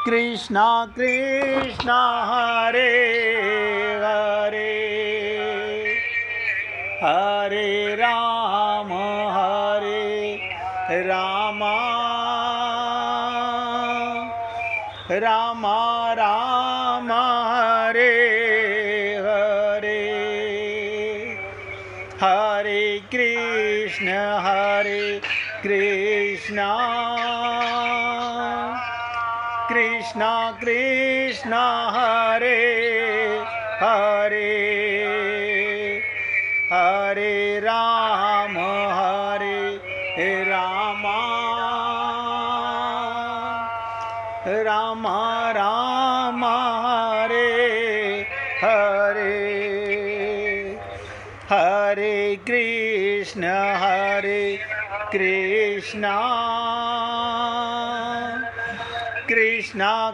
कृष्णा कृष्णा हरे हरे, हरे राम राम राम हरे हरे, हरे कृष्ण कृष्णा कृष्णा हरे हरे, हरे राम राम राम हरे हरे, हरे कृष्ण कृष्णा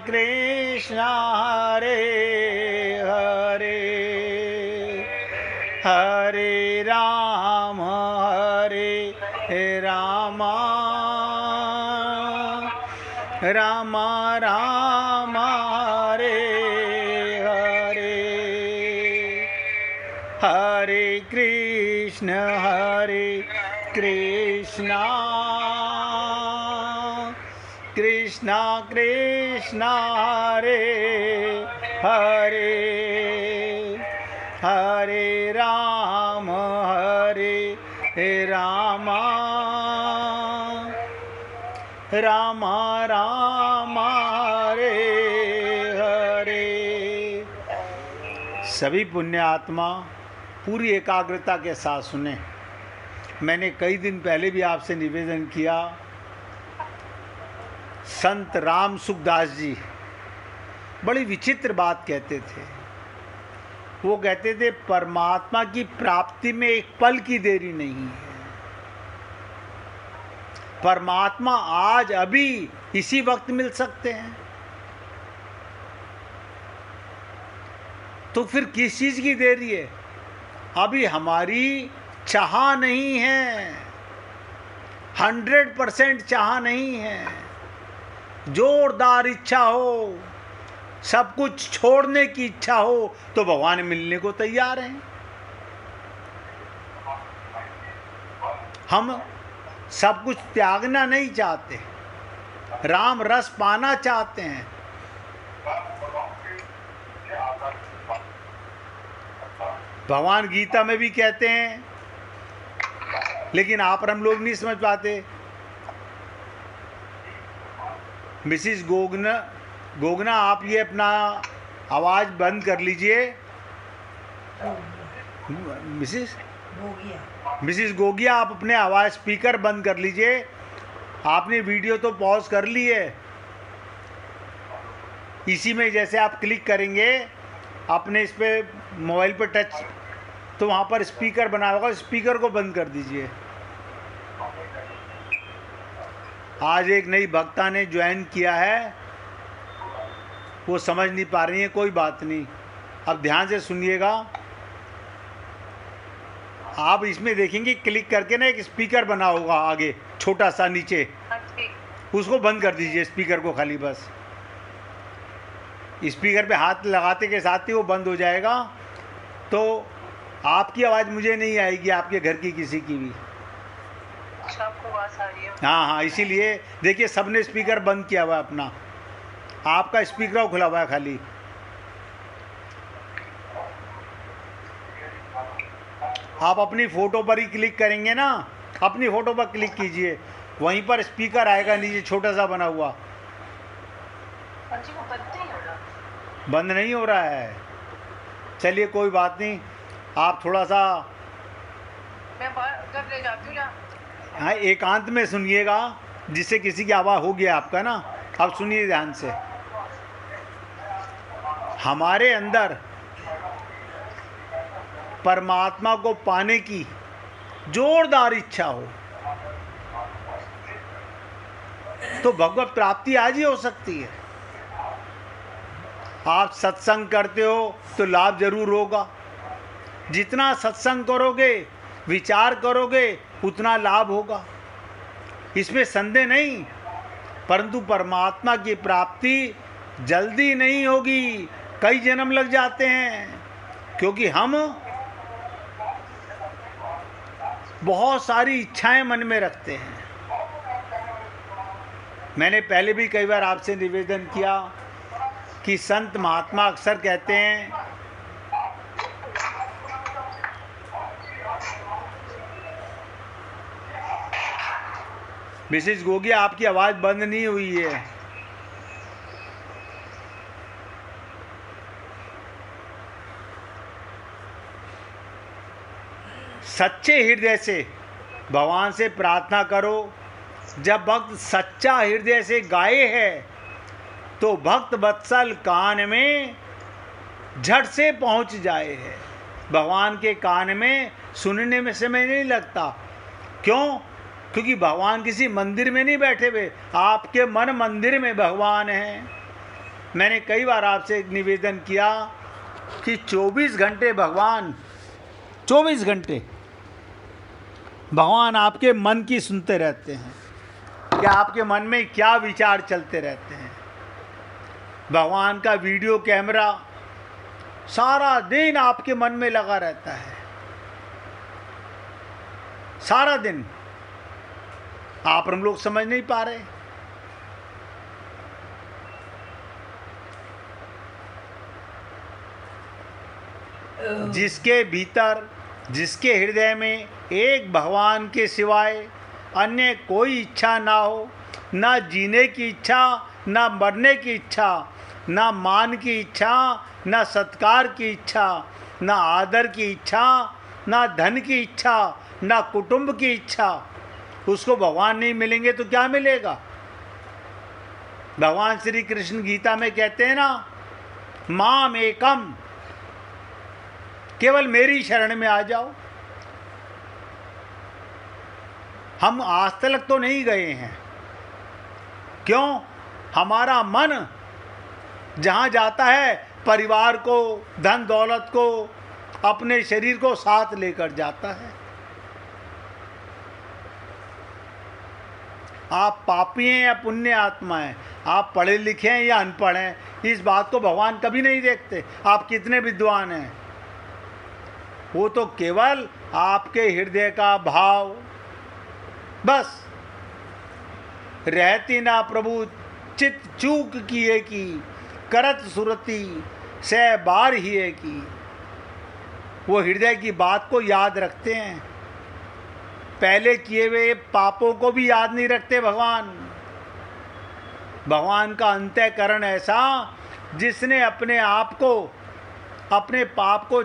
कृष्णा हरे हरे, हरे राम राम राम हरे हरे, हरे कृष्ण कृष्णा कृष्णा हरे हरे, हरे राम राम राम हरे हरे। सभी पुण्य आत्मा पूरी एकाग्रता के साथ सुने। मैंने कई दिन पहले भी आपसे निवेदन किया, संत राम सुखदास जी बड़ी विचित्र बात कहते थे। वो कहते थे परमात्मा की प्राप्ति में एक पल की देरी नहीं है। परमात्मा आज अभी इसी वक्त मिल सकते हैं, तो फिर किस चीज की देरी है? अभी हमारी चाह नहीं है, 100% चाह नहीं है। जोरदार इच्छा हो, सब कुछ छोड़ने की इच्छा हो, तो भगवान मिलने को तैयार हैं। हम सब कुछ त्यागना नहीं चाहते, राम रस पाना चाहते हैं। भगवान गीता में भी कहते हैं, लेकिन आप और हम लोग नहीं समझ पाते। मिसिस गोगना आप ये अपना आवाज़ बंद कर लीजिए। मिसिस गोगिया आप अपने आवाज़ स्पीकर बंद कर लीजिए। आपने वीडियो तो पॉज कर ली है, इसी में जैसे आप क्लिक करेंगे अपने इस पे मोबाइल पे टच, तो वहाँ पर स्पीकर बना होगा, स्पीकर को बंद कर दीजिए। आज एक नई भक्ता ने ज्वाइन किया है, वो समझ नहीं पा रही है, कोई बात नहीं, अब ध्यान से सुनिएगा। आप इसमें देखेंगे क्लिक करके ना एक स्पीकर बना होगा आगे छोटा सा नीचे, उसको बंद कर दीजिए स्पीकर को खाली। बस स्पीकर पे हाथ लगाते के साथ ही वो बंद हो जाएगा, तो आपकी आवाज़ मुझे नहीं आएगी, आपके घर की किसी की भी। आपको आवाज़ आ रही है? हाँ, इसीलिए देखिए सबने स्पीकर बंद किया हुआ है अपना, आपका स्पीकर खुला हुआ है खाली। आप अपनी फ़ोटो पर ही क्लिक करेंगे ना, अपनी फ़ोटो पर क्लिक कीजिए, वहीं पर स्पीकर आएगा नीचे छोटा सा बना हुआ। बंद नहीं हो रहा है, चलिए कोई बात नहीं, आप थोड़ा सा मैं कर ले जाती हूँ। हाँ, एकांत में सुनिएगा, जिससे किसी की आवाज़ हो गया आपका ना। अब सुनिए ध्यान से। हमारे अंदर परमात्मा को पाने की जोरदार इच्छा हो तो भगवत प्राप्ति आज ही हो सकती है। आप सत्संग करते हो तो लाभ जरूर होगा। जितना सत्संग करोगे, विचार करोगे, उतना लाभ होगा, इसमें संदेह नहीं। परंतु परमात्मा की प्राप्ति जल्दी नहीं होगी, कई जन्म लग जाते हैं, क्योंकि हम बहुत सारी इच्छाएं मन में रखते हैं। मैंने पहले भी कई बार आपसे निवेदन किया कि संत महात्मा अक्सर कहते हैं मिसेज गोगी, आपकी आवाज़ बंद नहीं हुई है। सच्चे हृदय से भगवान से प्रार्थना करो। जब भक्त सच्चा हृदय से गाए है तो भक्त वत्सल कान में झट से पहुंच जाए है। भगवान के कान में सुनने में समय नहीं लगता। क्यों? क्योंकि भगवान किसी मंदिर में नहीं बैठे हुए, आपके मन मंदिर में भगवान हैं। मैंने कई बार आपसे एक निवेदन किया कि 24 घंटे भगवान, 24 घंटे भगवान आपके मन की सुनते रहते हैं कि आपके मन में क्या विचार चलते रहते हैं। भगवान का वीडियो कैमरा सारा दिन आपके मन में लगा रहता है, सारा दिन। आप हम लोग समझ नहीं पा रहे। जिसके भीतर, जिसके हृदय में एक भगवान के सिवाय अन्य कोई इच्छा ना हो, ना जीने की इच्छा, ना मरने की इच्छा, ना मान की इच्छा, ना सत्कार की इच्छा, ना आदर की इच्छा, ना धन की इच्छा, ना कुटुंब की इच्छा, उसको भगवान नहीं मिलेंगे तो क्या मिलेगा? भगवान श्री कृष्ण गीता में कहते हैं ना, माम एकम, केवल मेरी शरण में आ जाओ। हम आज तक तो नहीं गए हैं। क्यों? हमारा मन जहाँ जाता है परिवार को, धन दौलत को, अपने शरीर को साथ लेकर जाता है। आप पापी हैं या पुण्य आत्मा हैं, आप पढ़े लिखे हैं या अनपढ़ हैं, इस बात को भगवान कभी नहीं देखते। आप कितने विद्वान हैं, वो तो केवल आपके हृदय का भाव बस। रहती ना प्रभु चित चूक किए की, करत सुरती से बार ही है की। वो हृदय की बात को याद रखते हैं, पहले किए हुए पापों को भी याद नहीं रखते भगवान। भगवान का अंतःकरण ऐसा, जिसने अपने आप को, अपने पाप को,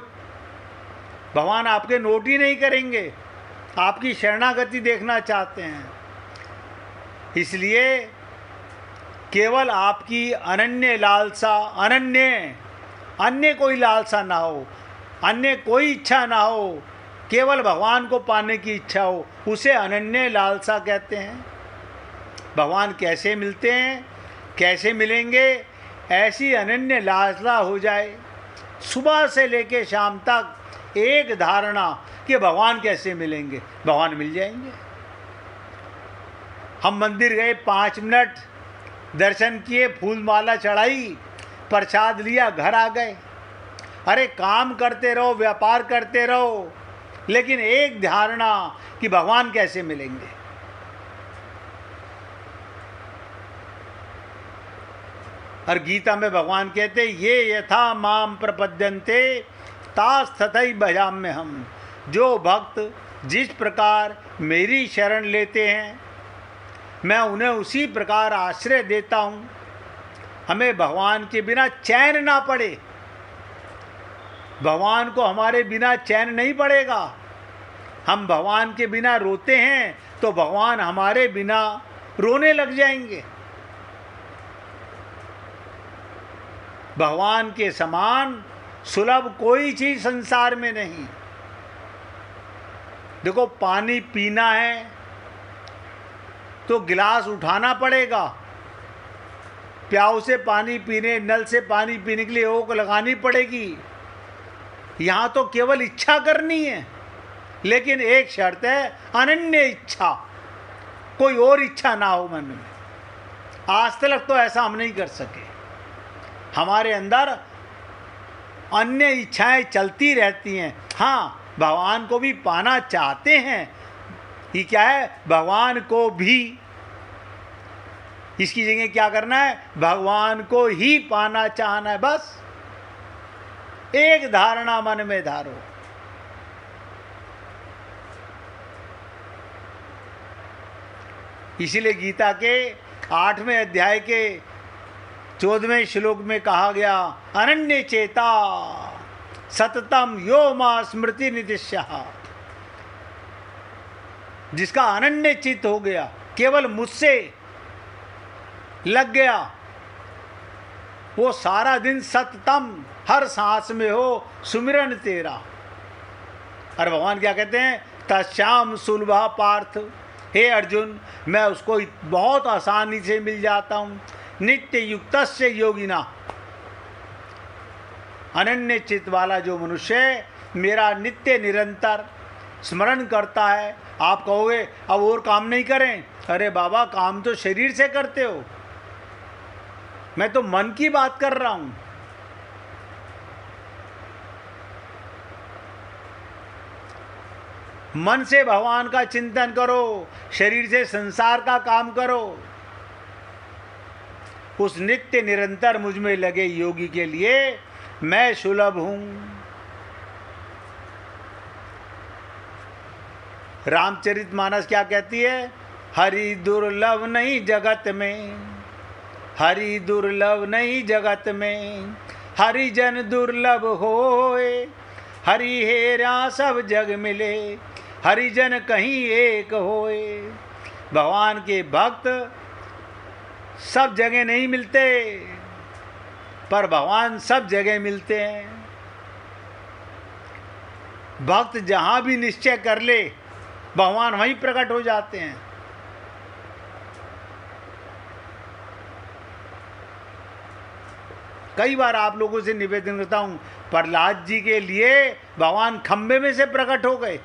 भगवान आपके नोट ही नहीं करेंगे, आपकी शरणागति देखना चाहते हैं। इसलिए केवल आपकी अनन्य लालसा, अन्य कोई लालसा ना हो, अन्य कोई इच्छा ना हो, केवल भगवान को पाने की इच्छा हो, उसे अनन्य लालसा कहते हैं। भगवान कैसे मिलते हैं, कैसे मिलेंगे? ऐसी अनन्य लालसा हो जाए, सुबह से लेके शाम तक एक धारणा कि भगवान कैसे मिलेंगे, भगवान मिल जाएंगे। हम मंदिर गए, 5 मिनट दर्शन किए, फूल माला चढ़ाई, प्रसाद लिया, घर आ गए। अरे काम करते रहो, व्यापार करते रहो, लेकिन एक धारणा कि भगवान कैसे मिलेंगे। और गीता में भगवान कहते, ये यथा माम प्रपद्यन्ते तास तथै भजाम्य हम। जो भक्त जिस प्रकार मेरी शरण लेते हैं, मैं उन्हें उसी प्रकार आश्रय देता हूँ। हमें भगवान के बिना चैन ना पड़े, भगवान को हमारे बिना चैन नहीं पड़ेगा। हम भगवान के बिना रोते हैं तो भगवान हमारे बिना रोने लग जाएंगे। भगवान के समान सुलभ कोई चीज संसार में नहीं। देखो, पानी पीना है तो गिलास उठाना पड़ेगा, प्याऊ से पानी पीने, नल से पानी पीने के लिए ओक लगानी पड़ेगी। यहाँ तो केवल इच्छा करनी है, लेकिन एक शर्त है, अनन्य इच्छा, कोई और इच्छा ना हो मन में। आज तक तो ऐसा हम नहीं कर सके। हमारे अंदर अन्य इच्छाएं चलती रहती हैं। हाँ, भगवान को भी पाना चाहते हैं। ये क्या है? भगवान को भी, इसकी जगह क्या करना है? भगवान को ही पाना चाहना है। बस एक धारणा मन में धारो। इसीलिए गीता के 8वें अध्याय के 14वें श्लोक में कहा गया, अनन्य चेता सततम यो मा स्मृति निदिश्यः। जिसका अनन्य चित्त हो गया, केवल मुझसे लग गया, वो सारा दिन सततम हर सांस में हो सुमिरन तेरा। और भगवान क्या कहते हैं? तस्याम सुलभा पार्थ। हे अर्जुन, मैं उसको बहुत आसानी से मिल जाता हूँ। नित्य युक्तस्य योगिना, अनन्य चित्त वाला जो मनुष्य मेरा नित्य निरंतर स्मरण करता है। आप कहोगे अब और काम नहीं करें? अरे बाबा, काम तो शरीर से करते हो, मैं तो मन की बात कर रहा हूं। मन से भगवान का चिंतन करो, शरीर से संसार का काम करो। उस नित्य निरंतर मुझ में लगे योगी के लिए मैं सुलभ हूं। रामचरितमानस क्या कहती है? हरि दुर्लभ नहीं जगत में, हरि दुर्लभ नहीं जगत में, हरिजन दुर्लभ होए, हरि हेरा सब जग मिले, हरिजन कहीं एक होए। भगवान के भक्त सब जगह नहीं मिलते, पर भगवान सब जगह मिलते हैं। भक्त जहां भी निश्चय कर ले, भगवान वहीं प्रकट हो जाते हैं। कई बार आप लोगों से निवेदन करता हूं, प्रहलाद जी के लिए भगवान खंबे में से प्रकट हो गए,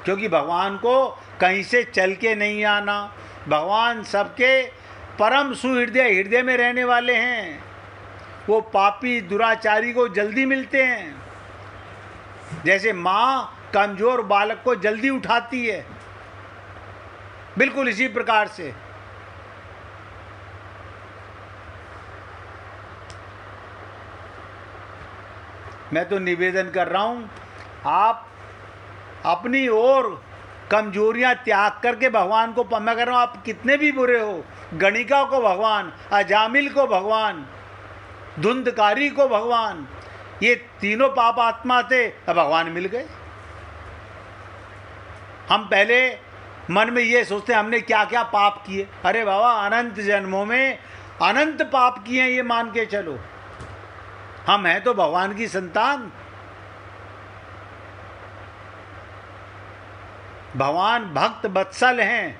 क्योंकि भगवान को कहीं से चल के नहीं आना। भगवान सबके परम सुहृदय हृदय में रहने वाले हैं। वो पापी दुराचारी को जल्दी मिलते हैं, जैसे माँ कमजोर बालक को जल्दी उठाती है, बिल्कुल इसी प्रकार से मैं तो निवेदन कर रहा हूं, आप अपनी ओर कमजोरियां त्याग करके भगवान को, मैं कह रहा हूं आप कितने भी बुरे हो, गणिका को भगवान, अजामिल को भगवान, धुंधकारी को भगवान, ये तीनों पाप आत्मा थे, अब भगवान मिल गए। हम पहले मन में ये सोचते हैं हमने क्या क्या पाप किए। अरे बाबा, अनंत जन्मों में अनंत पाप किए हैं, ये मान के चलो। हम हैं तो भगवान की संतान। भगवान भक्त वत्सल हैं।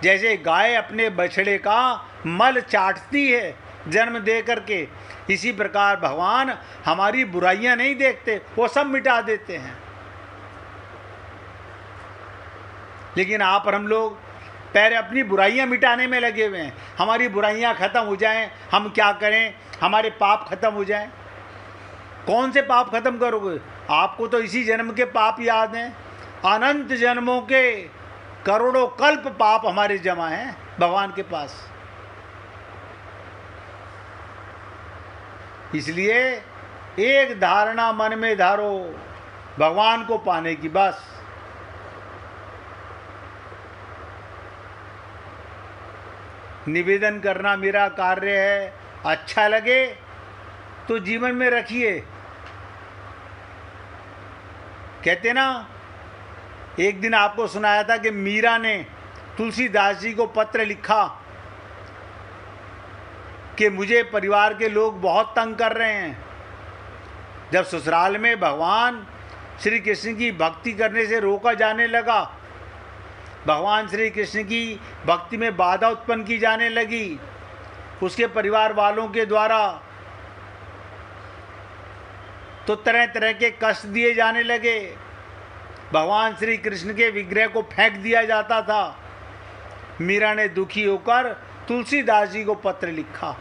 जैसे गाय अपने बछड़े का मल चाटती है जन्म दे करके, इसी प्रकार भगवान हमारी बुराइयां नहीं देखते, वो सब मिटा देते हैं। लेकिन आप और हम लोग पहले अपनी बुराइयां मिटाने में लगे हुए हैं। हमारी बुराइयां खत्म हो जाएं, हम क्या करें? हमारे पाप खत्म हो जाएं। कौन से पाप खत्म करोगे? आपको तो इसी जन्म के पाप याद हैं। अनंत जन्मों के करोड़ों कल्प पाप हमारे जमा हैं भगवान के पास। इसलिए एक धारणा मन में धारो, भगवान को पाने की, बस। निवेदन करना मेरा कार्य है। अच्छा लगे तो जीवन में रखिए। कहते ना, एक दिन आपको सुनाया था कि मीरा ने तुलसीदास जी को पत्र लिखा कि मुझे परिवार के लोग बहुत तंग कर रहे हैं। जब ससुराल में भगवान श्री कृष्ण की भक्ति करने से रोका जाने लगा, भगवान श्री कृष्ण की भक्ति में बाधा उत्पन्न की जाने लगी, उसके परिवार वालों के द्वारा तो तरह तरह के कष्ट दिए जाने लगे। भगवान श्री कृष्ण के विग्रह को फेंक दिया जाता था। मीरा ने दुखी होकर तुलसीदास जी को पत्र लिखा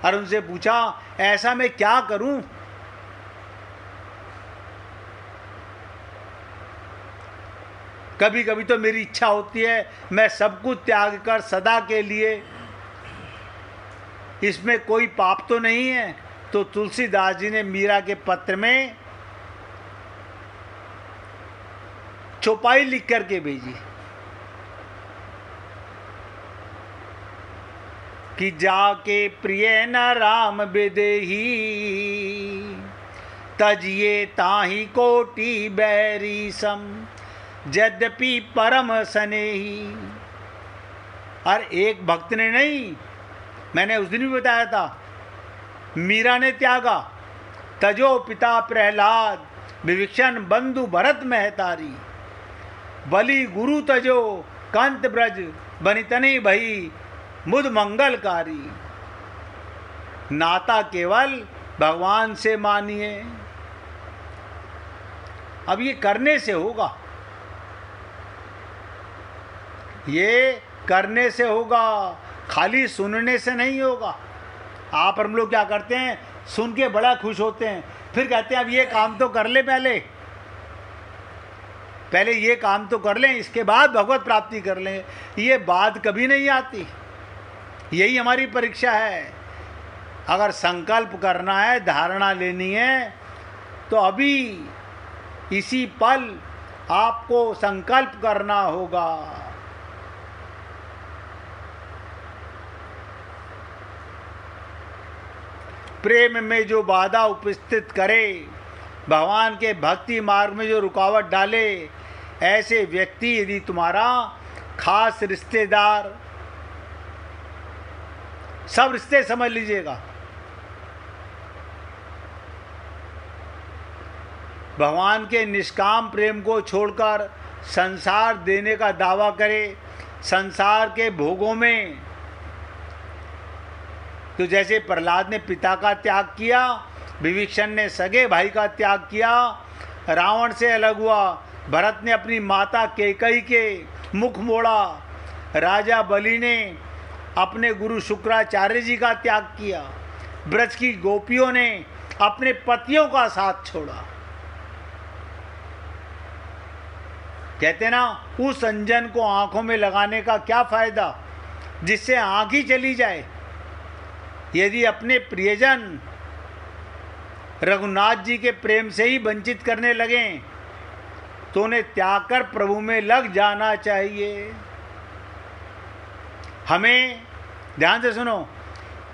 और उनसे पूछा, ऐसा मैं क्या करूं? कभी कभी तो मेरी इच्छा होती है मैं सब कुछ त्याग कर सदा के लिए, इसमें कोई पाप तो नहीं है। तो तुलसीदास जी ने मीरा के पत्र में चौपाई लिख करके भेजी कि जाके प्रिय न राम विदेही, तजिए ताही कोटि बैरी सम, यद्यपि परम स्नेही। और एक भक्त ने नहीं, मैंने उस दिन भी बताया था, मीरा ने त्यागा। तजो पिता प्रहलाद, विभीषण बंधु भरत महतारी, बलि गुरु तजो कांत ब्रज, बनितनी भई मुद मंगलकारी। नाता केवल भगवान से मानिए। अब ये करने से होगा, ये करने से होगा, खाली सुनने से नहीं होगा। आप हम लोग क्या करते हैं, सुन के बड़ा खुश होते हैं, फिर कहते हैं अब ये काम तो कर ले, पहले ये काम तो कर लें, इसके बाद भगवत प्राप्ति कर लें। ये बात कभी नहीं आती। यही हमारी परीक्षा है। अगर संकल्प करना है, धारणा लेनी है, तो अभी इसी पल आपको संकल्प करना होगा। प्रेम में जो बाधा उपस्थित करे, भगवान के भक्ति मार्ग में जो रुकावट डाले, ऐसे व्यक्ति यदि तुम्हारा खास रिश्तेदार, सब रिश्ते समझ लीजिएगा, भगवान के निष्काम प्रेम को छोड़कर संसार देने का दावा करे, संसार के भोगों में, तो जैसे प्रहलाद ने पिता का त्याग किया, विभीषण ने सगे भाई का त्याग किया, रावण से अलग हुआ, भरत ने अपनी माता कैकेयी के मुख मोड़ा, राजा बलि ने अपने गुरु शुक्राचार्य जी का त्याग किया, ब्रज की गोपियों ने अपने पतियों का साथ छोड़ा। कहते ना, उस अंजन को आंखों में लगाने का क्या फायदा जिससे आंख ही चली जाए। यदि अपने प्रियजन रघुनाथ जी के प्रेम से ही वंचित करने लगें, तो उन्हें त्याग कर प्रभु में लग जाना चाहिए। हमें ध्यान से सुनो,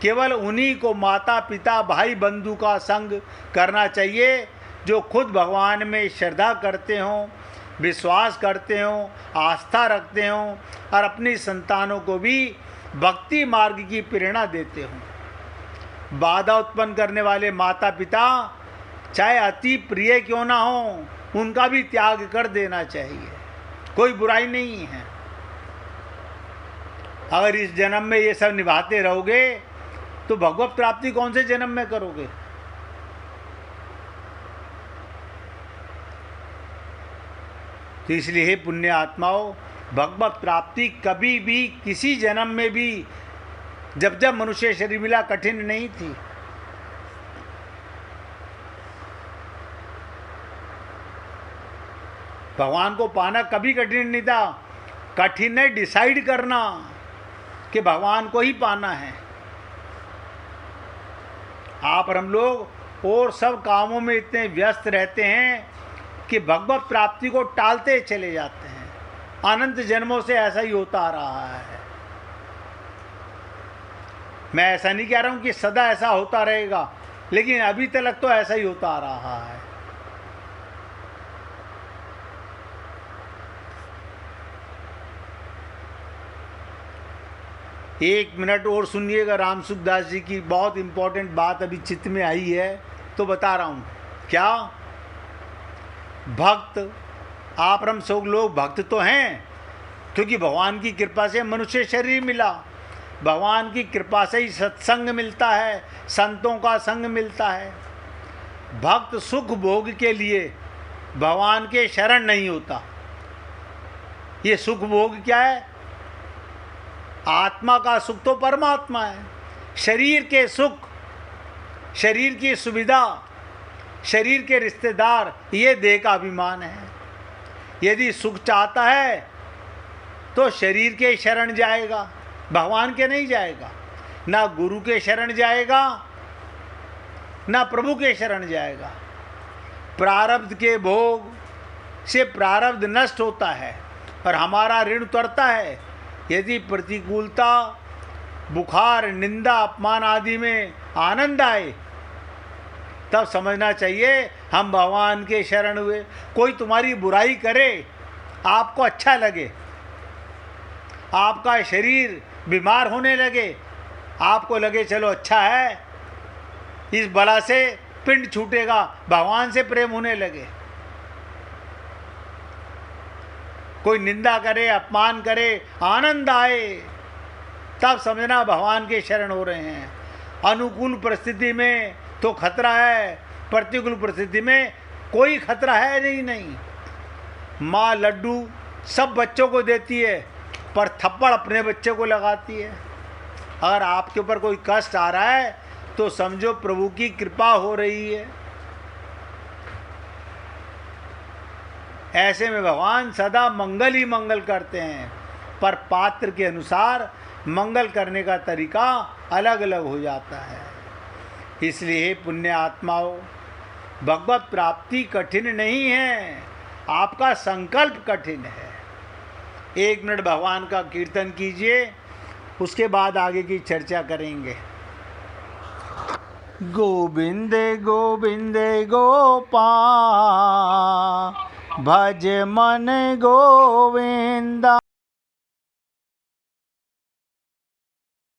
केवल उन्हीं को माता पिता भाई बंधु का संग करना चाहिए जो खुद भगवान में श्रद्धा करते हों, विश्वास करते हों, आस्था रखते हों और अपनी संतानों को भी भक्ति मार्ग की प्रेरणा देते हों। बाधा उत्पन्न करने वाले माता पिता चाहे अति प्रिय क्यों ना हो, उनका भी त्याग कर देना चाहिए, कोई बुराई नहीं है। अगर इस जन्म में ये सब निभाते रहोगे तो भगवत प्राप्ति कौन से जन्म में करोगे। तो इसलिए हे पुण्य आत्माओं, भगवत प्राप्ति कभी भी किसी जन्म में भी जब जब मनुष्य शरीर मिला कठिन नहीं थी। भगवान को पाना कभी कठिन नहीं था। कठिन है डिसाइड करना कि भगवान को ही पाना है। आप और हम लोग और सब कामों में इतने व्यस्त रहते हैं कि भगवत प्राप्ति को टालते चले जाते हैं। अनंत जन्मों से ऐसा ही होता आ रहा है। मैं ऐसा नहीं कह रहा हूं कि सदा ऐसा होता रहेगा, लेकिन अभी तक तो ऐसा ही होता आ रहा है। एक मिनट और सुनिएगा, रामसुखदास जी की बहुत इंपॉर्टेंट बात अभी चित्त में आई है तो बता रहा हूँ। क्या भक्त, आप हम सब लोग भक्त तो हैं, क्योंकि भगवान की कृपा से मनुष्य शरीर मिला, भगवान की कृपा से ही सत्संग मिलता है, संतों का संग मिलता है। भक्त सुख भोग के लिए भगवान के शरण नहीं होता। ये सुख भोग क्या है? आत्मा का सुख तो परमात्मा है। शरीर के सुख, शरीर की सुविधा, शरीर के रिश्तेदार, ये देह का अभिमान है। यदि सुख चाहता है तो शरीर के शरण जाएगा, भगवान के नहीं जाएगा। ना गुरु के शरण जाएगा, ना प्रभु के शरण जाएगा। प्रारब्ध के भोग से प्रारब्ध नष्ट होता है और हमारा ऋण उतरता है। यदि प्रतिकूलता, बुखार, निंदा, अपमान आदि में आनंद आए, तब समझना चाहिए हम भगवान के शरण हुए। कोई तुम्हारी बुराई करे, आपको अच्छा लगे, आपका शरीर बीमार होने लगे, आपको लगे चलो अच्छा है, इस बला से पिंड छूटेगा, भगवान से प्रेम होने लगे। कोई निंदा करे, अपमान करे, आनंद आए, तब समझना भगवान के शरण हो रहे हैं। अनुकूल परिस्थिति में तो खतरा है, प्रतिकूल परिस्थिति में कोई खतरा है नहीं। माँ लड्डू सब बच्चों को देती है, पर थप्पड़ अपने बच्चे को लगाती है। अगर आपके ऊपर कोई कष्ट आ रहा है तो समझो प्रभु की कृपा हो रही है। ऐसे में भगवान सदा मंगल ही मंगल करते हैं, पर पात्र के अनुसार मंगल करने का तरीका अलग अलग हो जाता है। इसलिए पुण्य आत्माओं, भगवत प्राप्ति कठिन नहीं है, आपका संकल्प कठिन है। 1 मिनट भगवान का कीर्तन कीजिए, उसके बाद आगे की चर्चा करेंगे। गोविंद गोविंद गोपाल, भज मन गोविंदा।